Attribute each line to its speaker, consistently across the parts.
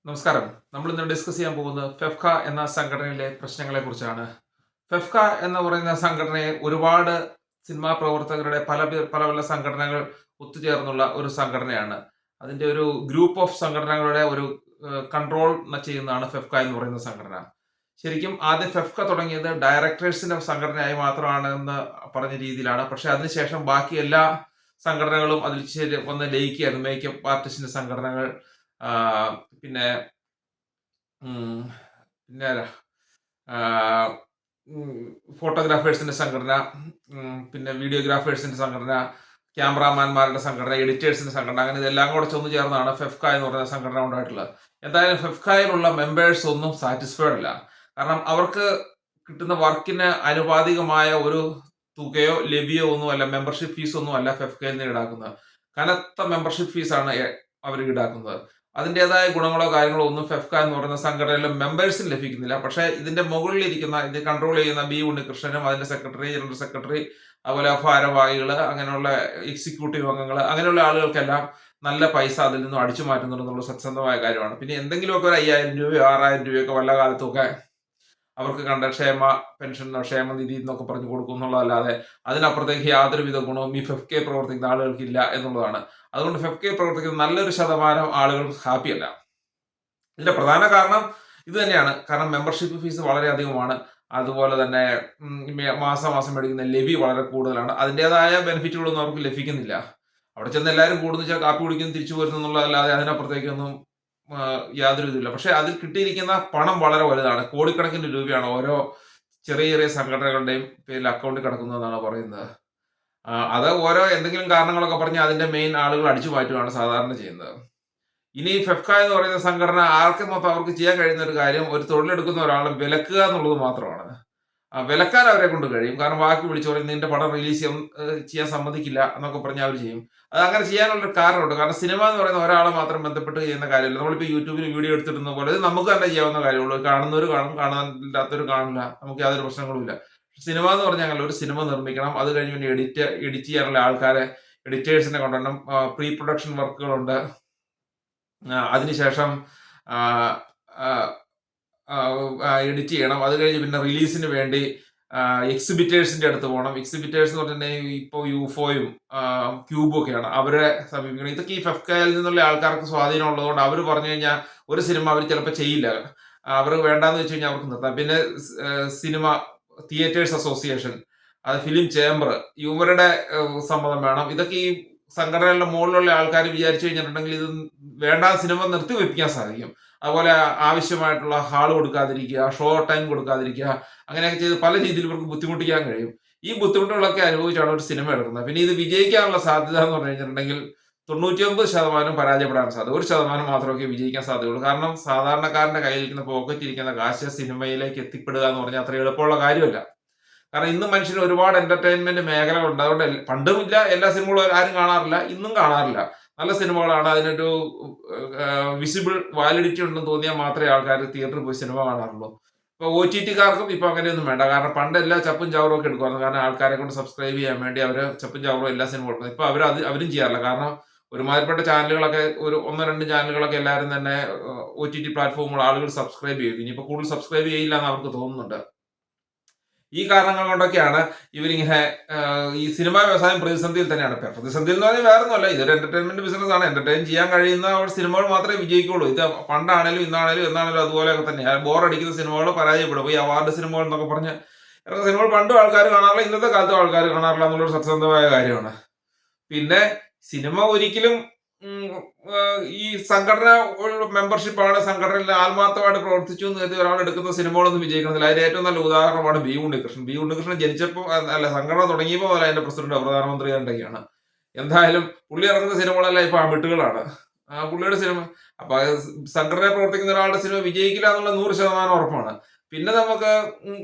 Speaker 1: നമസ്കാരം. നമ്മൾ ഇന്ന് ഡിസ്കസ് ചെയ്യാൻ പോകുന്നത് ഫെഫ്ക എന്ന സംഘടനയിലെ പ്രശ്നങ്ങളെ കുറിച്ചാണ്. ഫെഫ്ക എന്ന് പറയുന്ന സംഘടനയെ ഒരുപാട് സിനിമാ പ്രവർത്തകരുടെ പല പല സംഘടനകൾ ഒത്തുചേർന്നുള്ള ഒരു സംഘടനയാണ്. അതിന്റെ ഒരു ഗ്രൂപ്പ് ഓഫ് സംഘടനകളുടെ ഒരു കൺട്രോൾ ചെയ്യുന്നതാണ് ഫെഫ്ക എന്ന് പറയുന്ന സംഘടന. ശരിക്കും ആദ്യം ഫെഫ്ക തുടങ്ങിയത് ഡയറക്ടേഴ്സിന്റെ സംഘടനയായി മാത്രമാണ് എന്ന് പറഞ്ഞ രീതിയിലാണ്. പക്ഷെ അതിനുശേഷം ബാക്കി എല്ലാ സംഘടനകളും അതിൽ വന്ന് ലയിക്കുകയായിരുന്നു. മേക്കപ്പ് ആർട്ടിസ്റ്റിന്റെ സംഘടനകൾ, ആ, പിന്നെ ഉം, പിന്നെ ആരാ? ആഹ് ഉം ഫോട്ടോഗ്രാഫേഴ്സിന്റെ സംഘടന, പിന്നെ വീഡിയോഗ്രാഫേഴ്സിന്റെ സംഘടന, ക്യാമറാമാൻമാരുടെ സംഘടന, എഡിറ്റേഴ്സിന്റെ സംഘടന, അങ്ങനെ ഇതെല്ലാം കൂടെ ചെന്ന് ചേർന്നാണ് ഫെഫ്ക എന്ന് പറയുന്ന സംഘടന ഉണ്ടായിട്ടുള്ളത്. എന്തായാലും ഫെഫ്കയിലുള്ള മെമ്പേഴ്സ് ഒന്നും സാറ്റിസ്ഫൈഡ് അല്ല. കാരണം അവർക്ക് കിട്ടുന്ന വർക്കിന് ആനുപാതികമായ ഒരു തുകയോ ലെവിയോ ഒന്നുമല്ല, മെമ്പർഷിപ്പ് ഫീസ് ഒന്നുമല്ല ഫെഫ്കയിൽ നിന്ന് ഈടാക്കുന്നത്. കനത്ത മെമ്പർഷിപ്പ് ഫീസാണ് അവർ ഈടാക്കുന്നത്. അതിൻ്റെതായ ഗുണങ്ങളോ കാര്യങ്ങളോ ഒന്നും ഫെഫ്ക എന്ന് പറയുന്ന സംഘടനയിലെ മെമ്പേഴ്സിന് ലഭിക്കുന്നില്ല. പക്ഷേ ഇതിന്റെ മുകളിൽ ഇരിക്കുന്ന, ഇത് കൺട്രോൾ ചെയ്യുന്ന ബി ഉണ്ണികൃഷ്ണനും അതിന്റെ സെക്രട്ടറി, ജനറൽ സെക്രട്ടറി, അതുപോലെ ഭാരവാഹികൾ, അങ്ങനെയുള്ള എക്സിക്യൂട്ടീവ് അംഗങ്ങൾ, അങ്ങനെയുള്ള ആളുകൾക്കെല്ലാം നല്ല പൈസ അതിൽ നിന്നും അടിച്ചു മാറ്റുന്നുണ്ടെന്നുള്ള സത്യസന്ധമായ കാര്യമാണ്. പിന്നെ എന്തെങ്കിലുമൊക്കെ ഒരു 5000 രൂപയോ 6000 രൂപയൊക്കെ വല്ല കാലത്തൊക്കെ അവർക്ക് കണ്ട പെൻഷനോ ക്ഷേമനിധി എന്നൊക്കെ പറഞ്ഞു കൊടുക്കും എന്നുള്ളതല്ലാതെ അതിനപ്പുറത്തേക്ക് യാതൊരുവിധ ഗുണവും ഈ ഫെഫ്കെ പ്രവർത്തിക്കുന്ന ആളുകൾക്കില്ല എന്നുള്ളതാണ്. അതുകൊണ്ട് ഫെഫ്കെ പ്രവർത്തിക്കുന്ന നല്ലൊരു ശതമാനം ആളുകൾ ഹാപ്പിയല്ല. ഇതിന്റെ പ്രധാന കാരണം ഇത് തന്നെയാണ്. കാരണം മെമ്പർഷിപ്പ് ഫീസ് വളരെ അധികമാണ്. അതുപോലെ തന്നെ മാസം മാസം മേടിക്കുന്ന ലെവി വളരെ കൂടുതലാണ്. അതിൻ്റെതായ ബെനിഫിറ്റുകളൊന്നും അവർക്ക് ലഭിക്കുന്നില്ല. അവിടെ ചെന്ന് എല്ലാവരും കൂടുന്നു വെച്ചാൽ കാപ്പി കുടിക്കുന്നു തിരിച്ചു വരുന്നു എന്നുള്ളതല്ലാതെ അതിനപ്പുറത്തേക്കൊന്നും യാതൊരു ഇതില്ല. പക്ഷെ അതിൽ കിട്ടിയിരിക്കുന്ന പണം വളരെ വലുതാണ്. കോടിക്കണക്കിന് രൂപയാണ് ഓരോ ചെറിയ ചെറിയ സംഘടനകളുടെയും പേരിൽ അക്കൗണ്ടിൽ കിടക്കുന്നതെന്നാണ് പറയുന്നത്. അത് ഓരോ എന്തെങ്കിലും കാരണങ്ങളൊക്കെ പറഞ്ഞ് അതിന്റെ മെയിൻ ആളുകൾ അടിച്ചു മാറ്റുകയാണ് സാധാരണ ചെയ്യുന്നത്. ഇനി ഫെഫ്ക എന്ന് പറയുന്ന സംഘടന ആർക്കും മൊത്തം അവർക്ക് ചെയ്യാൻ കഴിയുന്ന ഒരു കാര്യം, ഒരു തൊഴിലെടുക്കുന്ന ഒരാളെ വിലക്കുക എന്നുള്ളത് മാത്രമാണ്. വിലക്കാൻ അവരെ കൊണ്ട് കഴിയും. കാരണം ബാക്കി വിളിച്ചു പറയും നിന്റെ പടം റിലീസ് ചെയ്യാൻ സമ്മതിക്കില്ല എന്നൊക്കെ പറഞ്ഞ് അവർ ചെയ്യും. അത് അങ്ങനെ ചെയ്യാനുള്ളൊരു കാരണമുണ്ട്. കാരണം സിനിമ എന്ന് പറയുന്ന ഒരാളെ മാത്രം ബന്ധപ്പെട്ട് ചെയ്യുന്ന കാര്യമല്ല. നമ്മളിപ്പോൾ യൂട്യൂബിൽ വീഡിയോ എടുത്തിടുന്ന പോലെ ഇത് നമുക്ക് തന്നെ ചെയ്യാവുന്ന കാര്യമുള്ളൂ. കാണുന്നവർ കാണും, കാണാനില്ലാത്തവർ കാണില്ല. നമുക്ക് യാതൊരു പ്രശ്നങ്ങളുമില്ല. സിനിമ എന്ന് പറഞ്ഞാൽ അങ്ങനെ ഒരു സിനിമ നിർമ്മിക്കണം. അത് കഴിഞ്ഞ് പിന്നെ എഡിറ്റ് ചെയ്യാനുള്ള ആൾക്കാരെ, എഡിറ്റേഴ്സിനെ കൊണ്ടുവരണം. പ്രീ പ്രൊഡക്ഷൻ വർക്കുകളുണ്ട്. അതിനുശേഷം എഡിറ്റ് ചെയ്യണം. അത് കഴിഞ്ഞ് പിന്നെ റിലീസിന് വേണ്ടി എക്സിബിറ്റേഴ്സിന്റെ അടുത്ത് പോകണം. എക്സിബിറ്റേഴ്സ് എന്ന് പറഞ്ഞിട്ടുണ്ടെങ്കിൽ ഇപ്പോൾ യൂഫോയും ക്യൂബും ഒക്കെയാണ് അവരെ സമീപിക്കണം. ഇതൊക്കെ ഈ ഫെഫ്കയിൽ നിന്നുള്ള ആൾക്കാർക്ക് സ്വാധീനം ഉള്ളതുകൊണ്ട് അവർ പറഞ്ഞു കഴിഞ്ഞാൽ ഒരു സിനിമ അവർ ചിലപ്പോൾ ചെയ്യില്ല. അവർ വേണ്ടാന്ന് വെച്ച് കഴിഞ്ഞാൽ അവർക്ക് നിർത്താം. പിന്നെ സിനിമ തിയേറ്റേഴ്സ് അസോസിയേഷൻ, അത് ഫിലിം ചേംബർ, ഇവരുടെ സമ്മതം വേണം. ഇതൊക്കെ ഈ സംഘടനകളുടെ മുകളിലുള്ള ആൾക്കാർ വിചാരിച്ചു കഴിഞ്ഞിട്ടുണ്ടെങ്കിൽ ഇത് വേണ്ട സിനിമ നിർത്തി വെപ്പിക്കാൻ സാധിക്കും. അതുപോലെ ആവശ്യമായിട്ടുള്ള ഹാൾ കൊടുക്കാതിരിക്കുക, ഷോ ടൈം കൊടുക്കാതിരിക്കുക, അങ്ങനെയൊക്കെ ചെയ്ത് പല രീതിയിൽ ഇവർക്ക് ബുദ്ധിമുട്ടിക്കാൻ കഴിയും. ഈ ബുദ്ധിമുട്ടുകളൊക്കെ അനുഭവിച്ചാണ് ഒരു സിനിമ എടുക്കുന്നത്. പിന്നെ ഇത് വിജയിക്കാനുള്ള സാധ്യത എന്ന് പറഞ്ഞു കഴിഞ്ഞിട്ടുണ്ടെങ്കിൽ 99% പരാജയപ്പെടാൻ സാധ്യത, 1% മാത്രമേ വിജയിക്കാൻ സാധ്യതയുള്ളൂ. കാരണം സാധാരണക്കാരന്റെ കയ്യിലിരിക്കുന്ന പോക്കറ്റിരിക്കുന്ന കാശ് സിനിമയിലേക്ക് എത്തിപ്പെടുക എന്ന് പറഞ്ഞാൽ അത്ര എളുപ്പമുള്ള കാര്യമല്ല. കാരണം ഇന്നും മനുഷ്യന് ഒരുപാട് എന്റർടൈൻമെന്റ് മേഖലകളുണ്ട്. അതുകൊണ്ട് പണ്ടുമില്ല, എല്ലാ സിനിമകളും ആരും കാണാറില്ല, ഇന്നും കാണാറില്ല. നല്ല സിനിമകളാണ്, അതിനൊരു വിസിബിൾ വാലിഡിറ്റി ഉണ്ടെന്ന് തോന്നിയാൽ മാത്രമേ ആൾക്കാർ തിയേറ്ററിൽ പോയി സിനിമ കാണാറുള്ളൂ. ഇപ്പൊ OTT-കാർക്കും ഇപ്പൊ അങ്ങനെയൊന്നും വേണ്ട. കാരണം പണ്ട് എല്ലാ ചപ്പും ചവറും ഒക്കെ എടുക്കുമായിരുന്നു. കാരണം ആൾക്കാരെ കൊണ്ട് സബ്സ്ക്രൈബ് ചെയ്യാൻ വേണ്ടി അവര് ചപ്പും ചവറും എല്ലാ സിനിമ കൊടുക്കുന്നത്. ഇപ്പൊ അവരും ചെയ്യാറില്ല. കാരണം ഒരുമാതിരിപ്പെട്ട ചാനലുകളൊക്കെ, ഒരു ഒന്നോ രണ്ട് ചാനലുകളൊക്കെ എല്ലാവരും തന്നെ OTT പ്ലാറ്റ്ഫോമുകൾ ആളുകൾ സബ്സ്ക്രൈബ് ചെയ്യും. ഇനിയിപ്പോ കൂടുതൽ സബ്സ്ക്രൈബ് ചെയ്യില്ല എന്ന് അവർക്ക് തോന്നുന്നുണ്ട്. ഈ കാരണങ്ങൾ കൊണ്ടൊക്കെയാണ് ഇവരിങ്ങനെ ഈ സിനിമാ വ്യവസായം പ്രതിസന്ധിയിൽ തന്നെയാണ്. പ്രതിസന്ധിയിൽ എന്ന് പറഞ്ഞാൽ വേറെ ഒന്നുമല്ല, ഇതൊരു എന്റർടൈൻമെന്റ് ബിസിനസ് ആണ്. എന്റർടൈൻ ചെയ്യാൻ കഴിയുന്ന സിനിമകൾ മാത്രമേ വിജയിക്കുള്ളൂ. ഇത് പണ്ടാണേലും ഇന്നാണേലും എന്നാണേലും അതുപോലെയൊക്കെ തന്നെയാണ്. ബോറടിക്കുന്ന സിനിമകൾ പരാജയപ്പെടും. ഈ അവാർഡ് സിനിമകൾ എന്നൊക്കെ പറഞ്ഞ് ഇറങ്ങുന്ന സിനിമകൾ പണ്ടും ആൾക്കാർ കാണാറില്ല, ഇന്നത്തെ കാലത്തും ആൾക്കാർ കാണാറില്ല എന്നുള്ളൊരു സത്യസന്ധമായ കാര്യമാണ്. പിന്നെ സിനിമ ഒരിക്കലും ഈ സംഘടന മെമ്പർഷിപ്പാണ്, സംഘടനയിൽ ആത്മാർത്ഥമായിട്ട് പ്രവർത്തിച്ചു എന്ന് കരുതി ഒരാൾ എടുക്കുന്ന സിനിമകളൊന്നും വിജയിക്കണമെന്നില്ല. അതിന്റെ ഏറ്റവും നല്ല ഉദാഹരണമാണ് ബി ഉണ്ണികൃഷ്ണൻ. ബി ഉണ്ണികൃഷ്ണൻ ജനിച്ചപ്പോൾ, അല്ല, സംഘടന തുടങ്ങിയപ്പോൾ മുതൽ അതിന്റെ പ്രസിഡന്റ് പ്രധാനമന്ത്രി എന്തൊക്കെയാണ്. എന്തായാലും പുള്ളി ഇറങ്ങുന്ന സിനിമകളെല്ലാം ഇപ്പൊ അമിട്ടുകളാണ്. പുള്ളിയുടെ സിനിമ, അപ്പൊ സംഘടനയിൽ പ്രവർത്തിക്കുന്ന ഒരാളുടെ സിനിമ വിജയിക്കില്ല എന്നുള്ള 100% ഉറപ്പാണ്. പിന്നെ നമുക്ക്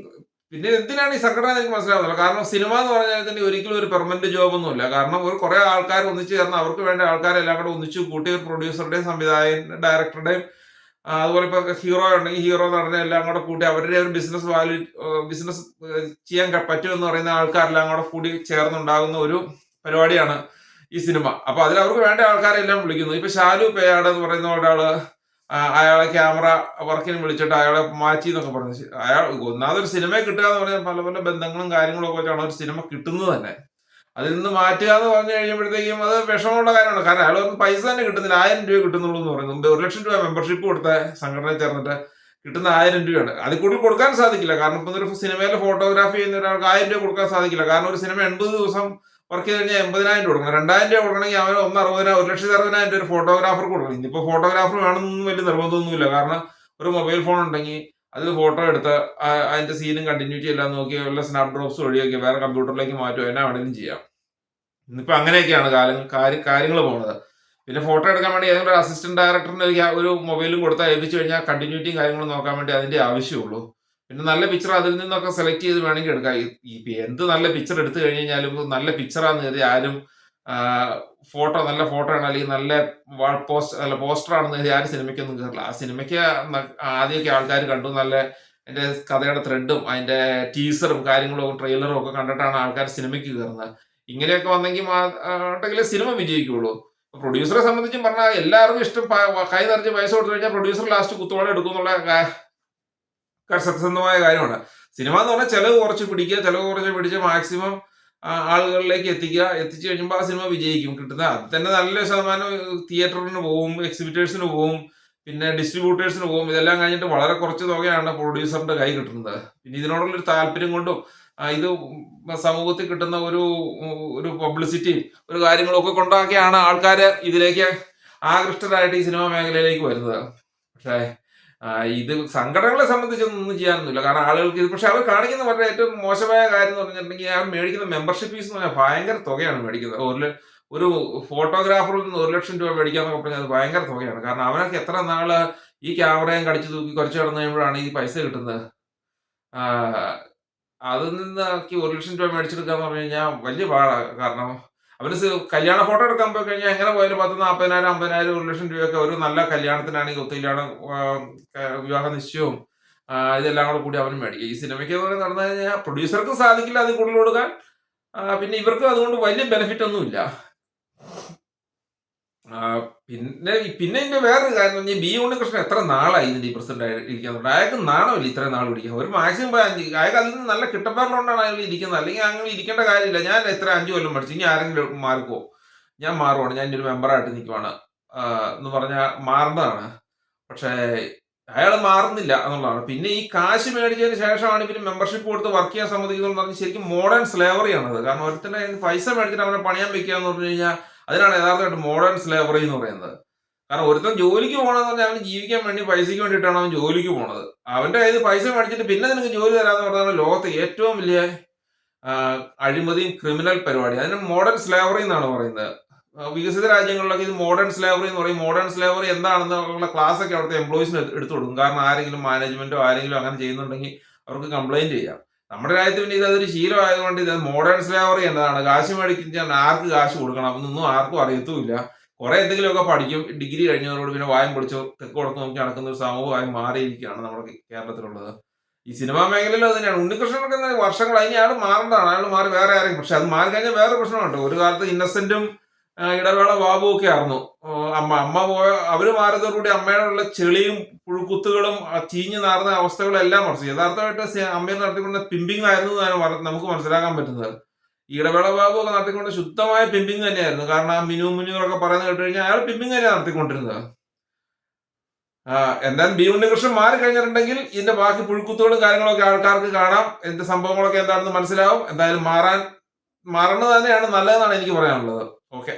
Speaker 1: പിന്നെ എന്തിനാണ് ഈ സംഘടന എനിക്ക് മനസ്സിലാവുന്നില്ല. കാരണം സിനിമ എന്ന് പറഞ്ഞാൽ തന്നെ ഒരിക്കലും ഒരു പെർമനന്റ് ജോബ് ഒന്നുമില്ല. കാരണം ഒരു കുറെ ആൾക്കാർ ഒന്നിച്ച് ചേർന്ന് അവർക്ക് വേണ്ട ആൾക്കാരെ എല്ലാം കൂടെ ഒന്നിച്ചു കൂട്ടി ഒരു പ്രൊഡ്യൂസറുടെയും സംവിധായകൻ ഡയറക്ടറുടെയും അതുപോലെ ഇപ്പൊ ഹീറോ ഉണ്ടെങ്കിൽ ഹീറോ നടനെ എല്ലാം കൂടെ കൂട്ടി അവരുടെ ഒരു ബിസിനസ് ചെയ്യാൻ പറ്റുമെന്ന് പറയുന്ന ആൾക്കാരെല്ലാം കൂടെ കൂടി ചേർന്നുണ്ടാകുന്ന ഒരു പരിപാടിയാണ് ഈ സിനിമ. അപ്പൊ അതിൽ അവർക്ക് വേണ്ട ആൾക്കാരെ എല്ലാം വിളിക്കുന്നു. ഇപ്പൊ ശാലു പേയാട് എന്ന് പറയുന്ന ഒരാള് അയാളെ ക്യാമറ വർക്കിന് വിളിച്ചിട്ട് അയാളെ മാറ്റി എന്നൊക്കെ പറഞ്ഞു. അയാൾ ഒന്നാമതൊരു സിനിമയെ കിട്ടുക എന്ന് പറഞ്ഞാൽ പല പല ബന്ധങ്ങളും കാര്യങ്ങളും ഒക്കെ വെച്ചാണ് ഒരു സിനിമ കിട്ടുന്നത് തന്നെ. അതിൽ നിന്ന് മാറ്റുക എന്ന് പറഞ്ഞു കഴിയുമ്പോഴത്തേക്കും അത് വിഷമമുള്ള കാര്യമാണ്. കാരണം അയാൾ പൈസ തന്നെ കിട്ടുന്നില്ല, 1000 രൂപ കിട്ടുന്നുള്ളൂ എന്ന് പറയുന്നത്. 1,00,000 രൂപ മെമ്പർഷിപ്പ് കൊടുത്ത സംഘടനയിൽ ചേർന്നിട്ട് കിട്ടുന്ന 1000 രൂപയാണ്. അതിൽ കൂടുതൽ കൊടുക്കാൻ സാധിക്കില്ല. കാരണം ഇപ്പൊ ഒരു സിനിമയിൽ ഫോട്ടോഗ്രാഫി ചെയ്യുന്ന ഒരാൾക്ക് 1000 രൂപ കൊടുക്കാൻ സാധിക്കില്ല. കാരണം ഒരു സിനിമ 80 ദിവസം വർക്ക് ചെയ്ത് കഴിഞ്ഞാൽ 80,000 രൂപ കൊടുക്കണം. 2,000 രൂപ കൊടുക്കണമെങ്കിൽ അവന് 1,60,000 രൂപ ഒരു ഫോട്ടോഗ്രാഫർക്ക് കൊടുക്കണം. ഇന്നിപ്പോ ഫോട്ടോഗ്രാഫർ വേണമെന്നൊന്നും വലിയ നിർബന്ധമൊന്നുമില്ല. കാരണം ഒരു മൊബൈൽ ഫോൺ ഉണ്ടെങ്കിൽ അതിൽ ഫോട്ടോ എടുത്ത് അതിന്റെ സീനും കണ്ടിന്യൂറ്റി എല്ലാം നോക്കി വല്ല സ്നാപ് ഡ്രോപ്സ് വഴിയൊക്കെ വേറെ കമ്പ്യൂട്ടറിലേക്ക് മാറ്റുമോ എന്നാ വേണമെങ്കിലും ചെയ്യാം. ഇന്നിപ്പോ അങ്ങനെയൊക്കെയാണ് കാര്യങ്ങൾ പോകുന്നത്. പിന്നെ ഫോട്ടോ എടുക്കാൻ വേണ്ടി ഏതെങ്കിലും ഒരു അസിസ്റ്റന്റ് ഡയറക്ടറിന് ഒരു മൊബൈലും കൊടുത്താൽ ഏൽപ്പിച്ചു കഴിഞ്ഞാൽ കണ്ടിന്യൂറ്റിയും കാര്യങ്ങളും നോക്കാൻ വേണ്ടി അതിന്റെ ആവശ്യമുള്ളൂ. പിന്നെ നല്ല പിക്ചർ അതിൽ നിന്നൊക്കെ സെലക്ട് ചെയ്ത് വേണമെങ്കിൽ എടുക്കാം. എന്ത് നല്ല പിക്ചർ എടുത്തു കഴിഞ്ഞാലും നല്ല പിക്ചറാന്ന് കരുതി ആരും ഫോട്ടോ നല്ല ഫോട്ടോ ആണ് അല്ലെങ്കിൽ നല്ല പോസ്റ്റർ ആണെന്ന് കരുതി ആരും സിനിമയ്ക്കൊന്നും കയറില്ല. ആ സിനിമയ്ക്ക് ആദ്യമൊക്കെ ആൾക്കാർ കണ്ടു, നല്ല അതിന്റെ കഥയുടെ ത്രെഡും അതിന്റെ ടീസറും കാര്യങ്ങളും ട്രെയിലറും ഒക്കെ കണ്ടിട്ടാണ് ആൾക്കാർ സിനിമയ്ക്ക് കയറുന്നത്. ഇങ്ങനെയൊക്കെ വന്നെങ്കിൽ സിനിമ വിജയിക്കുള്ളൂ. പ്രൊഡ്യൂസറെ സംബന്ധിച്ചും പറഞ്ഞാൽ എല്ലാവർക്കും ഇഷ്ടം കൈ നിറച്ച് പൈസ കൊടുത്തു കഴിഞ്ഞാൽ പ്രൊഡ്യൂസർ ലാസ്റ്റ് കുത്തോടെ എടുക്കും എന്നുള്ള സത്യസന്ധമായ കാര്യമാണ്. സിനിമ എന്ന് പറഞ്ഞാൽ ചെലവ് കുറച്ച് പിടിച്ച് മാക്സിമം ആളുകളിലേക്ക് എത്തിച്ചു കഴിയുമ്പോൾ ആ സിനിമ വിജയിക്കും. കിട്ടുന്ന അത് തന്നെ നല്ല ശതമാനം തിയേറ്ററിന് പോവും, എക്സിബിറ്റേഴ്സിന് പോവും, പിന്നെ ഡിസ്ട്രിബ്യൂട്ടേഴ്സിന് പോവും. ഇതെല്ലാം കഴിഞ്ഞിട്ട് വളരെ കുറച്ച് തുകയാണ് പ്രൊഡ്യൂസറിന്റെ കൈ കിട്ടുന്നത്. പിന്നെ ഇതിനോടുള്ളൊരു താല്പര്യം കൊണ്ടും ഇത് സമൂഹത്തിൽ കിട്ടുന്ന ഒരു പബ്ലിസിറ്റിയും ഒരു കാര്യങ്ങളും ഒക്കെ കൊണ്ടാക്കിയാണ് ആൾക്കാർ ഇതിലേക്ക് ആകൃഷ്ടരായിട്ട് ഈ സിനിമാ മേഖലയിലേക്ക് വരുന്നത്. പക്ഷേ ഇത് സംഘടനകളെ സംബന്ധിച്ചൊന്നും ചെയ്യാനൊന്നുമില്ല. കാരണം ആളുകൾക്ക് ഇത്, പക്ഷെ അവർ കാണിക്കുന്ന വളരെ ഏറ്റവും മോശമായ കാര്യം എന്ന് പറഞ്ഞിട്ടുണ്ടെങ്കിൽ അവർ മേടിക്കുന്ന മെമ്പർഷിപ്പ് ഫീസ് എന്ന് പറഞ്ഞാൽ ഭയങ്കര തുകയാണ് മേടിക്കുന്നത്. ഒരു ഫോട്ടോഗ്രാഫറിൽ നിന്ന് 1,00,000 രൂപ മേടിക്കാന്നൊക്കെ പറഞ്ഞാൽ അത് ഭയങ്കര തുകയാണ്. കാരണം അവനൊക്കെ എത്ര നാള് ഈ ക്യാമറയും കടിച്ചു തൂക്കി കുറച്ച് കിടന്നു കഴിയുമ്പോഴാണ് ഈ പൈസ കിട്ടുന്നത്. അതിൽ നിന്നാക്കി 1,00,000 രൂപ മേടിച്ചെടുക്കാന്ന് പറഞ്ഞു കഴിഞ്ഞാൽ വലിയ പാടാണ്. കാരണം അവര് കല്യാണ ഫോട്ടോ എടുക്കാൻ പോയി കഴിഞ്ഞാൽ എങ്ങനെ പോയാലും 10,40,000, 50,000, 1,00,000 രൂപയൊക്കെ ഒരു നല്ല കല്യാണത്തിനാണെങ്കിൽ ഒത്തുകല്യാണം, വിവാഹ നിശ്ചയവും ഇതെല്ലാം കൂടി അവന് മേടിക്കും. ഈ സിനിമയ്ക്ക് നടന്നു കഴിഞ്ഞാൽ പ്രൊഡ്യൂസർക്കും സാധിക്കില്ല അതിൽ കൂടുതൽ കൊടുക്കാൻ. പിന്നെ ഇവർക്കും അതുകൊണ്ട് വലിയ ബെനിഫിറ്റ് ഒന്നുമില്ല. പിന്നെ ഇതിന്റെ വേറൊരു കാര്യം പറഞ്ഞാൽ ബി ഉണ്ണികൃഷ്ണൻ എത്ര നാളായി ഇതിന്റെ പ്രസിഡന്റ് ഇരിക്കുന്നുണ്ട്. അയാൾക്ക് നാണമില്ല ഇത്രയും നാൾ പിടിക്കുക. ഒരു മാക്സിമം അയാൾക്ക് അതിൽ നിന്ന് നല്ല കിട്ടപ്പാറിലുകൊണ്ടാണ് അയാൾ ഇരിക്കുന്നത്. അല്ലെങ്കിൽ അങ്ങനെ ഇരിക്കേണ്ട കാര്യമില്ല. ഞാൻ എത്ര 5 കൊല്ലം പഠിച്ചു, ഇനി ആരെങ്കിലും മാർക്കോ ഞാൻ മാറുവാണ്, ഞാൻ ഒരു മെമ്പറായിട്ട് നിൽക്കുവാണ് എന്ന് പറഞ്ഞാൽ മാറേണ്ടതാണ്. പക്ഷേ അയാൾ മാറുന്നില്ല എന്നുള്ളതാണ്. പിന്നെ ഈ കാശ് മേടിച്ചതിന് ശേഷമാണ് ഇവര് മെമ്പർഷിപ്പ് കൊടുത്ത് വർക്ക് ചെയ്യാൻ സമ്മതിക്കുന്നത് പറഞ്ഞാൽ ശരിക്കും മോഡേൺ സ്ലേവറിയാണത്. കാരണം ഒരുത്തിന്റെ പൈസ മേടിച്ചിട്ട് അവനെ പണിയാൻ വെക്കുക എന്ന് പറഞ്ഞു കഴിഞ്ഞാൽ അതിനാണ് യഥാർത്ഥമായിട്ട് മോഡേൺ സ്ലേവറി എന്ന് പറയുന്നത്. കാരണം ഒരുത്തൻ ജോലിക്ക് പോകണമെന്ന് പറഞ്ഞാൽ അവന് ജീവിക്കാൻ വേണ്ടി പൈസയ്ക്ക് വേണ്ടിയിട്ടാണ് അവൻ ജോലിക്ക് പോണത്. അവന്റെ കയ്യിൽ പൈസ മേടിച്ചിട്ട് പിന്നെ നിനക്ക് ജോലി തരാന്ന് പറഞ്ഞാൽ ലോകത്തെ ഏറ്റവും വലിയ അഴിമതിയും ക്രിമിനൽ പരിപാടി. അതിന് മോഡേൺ സ്ലേവറി എന്നാണ് പറയുന്നത്. വികസിത രാജ്യങ്ങളിലൊക്കെ ഇത് മോഡേൺ സ്ലേവറി എന്ന് പറയും. മോഡേൺ സ്ലേവറി എന്താണെന്നുള്ള ക്ലാസ് ഒക്കെ അവിടുത്തെ എംപ്ലോയീസിന് എടുത്തു കൊടുക്കും. കാരണം ആരെങ്കിലും മാനേജ്മെന്റോ ആരെങ്കിലും അങ്ങനെ ചെയ്യുന്നുണ്ടെങ്കിൽ അവർക്ക് കംപ്ലൈന്റ് ചെയ്യാം. നമ്മുടെ രാജ്യത്ത് പിന്നെ ഇതൊരു ശീലമായതുകൊണ്ട് ഇത് മോഡേൺ സ്ലേവറി എന്നതാണ്. കാശ് മേടിക്കാൻ ആർക്ക് കാശ് കൊടുക്കണം എന്നൊന്നും ആർക്കും അറിയത്തുമില്ല. കുറെ എന്തെങ്കിലുമൊക്കെ പഠിക്കും. ഡിഗ്രി കഴിഞ്ഞവരോട് പിന്നെ വായം പൊടിച്ചോ തെക്ക് കൊടുത്ത് നോക്കി നടക്കുന്ന ഒരു സമൂഹമായി മാറിയിരിക്കുകയാണ് നമ്മുടെ കേരളത്തിലുള്ളത്. ഈ സിനിമാ മേഖലയിൽ അത് തന്നെയാണ്. ഉണ്ണികൃഷ്ണനൊക്കെ വർഷങ്ങൾ അതിന് അയാൾ മാറേണ്ടതാണ്. അയാൾ മാറി വേറെ ആരെങ്കിലും. പക്ഷെ അത് മാറി കഴിഞ്ഞാൽ വേറെ പ്രശ്നമുണ്ട്. ഒരു കാലത്ത് ഇന്നസെന്റും ഇടവേള ബാബു ഒക്കെ ആയിരുന്നു. അമ്മ പോയ അവര് മാറിയതോടുകൂടി അമ്മയോടുള്ള ചെളിയും പുഴുക്കുത്തുകളും ചീഞ്ഞു നാറുന്ന അവസ്ഥകളെല്ലാം മറിച്ചു. യഥാർത്ഥമായിട്ട് അമ്മയെ നടത്തിക്കൊണ്ട് പിമ്പിങ് ആയിരുന്നു എന്നാണ് നമുക്ക് മനസ്സിലാക്കാൻ പറ്റുന്നത്. ഈ ഇടവേള ബാബു ഒക്കെ നടത്തിക്കൊണ്ട് ശുദ്ധമായ പിമ്പിങ് തന്നെയായിരുന്നു. കാരണം ആ മുന്നൂറൊക്കെ പറയുന്നത് കേട്ട് കഴിഞ്ഞാൽ അയാൾ പിമ്പിങ് തന്നെയാണ് നടത്തിക്കൊണ്ടിരുന്നത്. എന്തായാലും ബി ഉണ്ണികൃഷ്ണൻ മാറി കഴിഞ്ഞിട്ടുണ്ടെങ്കിൽ ഇതിന്റെ ബാക്കി പുഴുക്കുത്തുകളും കാര്യങ്ങളൊക്കെ ആൾക്കാർക്ക് കാണാം. എന്ത് സംഭവങ്ങളൊക്കെ എന്താണെന്ന് മനസ്സിലാവും. എന്തായാലും മാറേണ്ടത് തന്നെയാണ് നല്ലതെന്നാണ് എനിക്ക് പറയാനുള്ളത്. ഓക്കെ.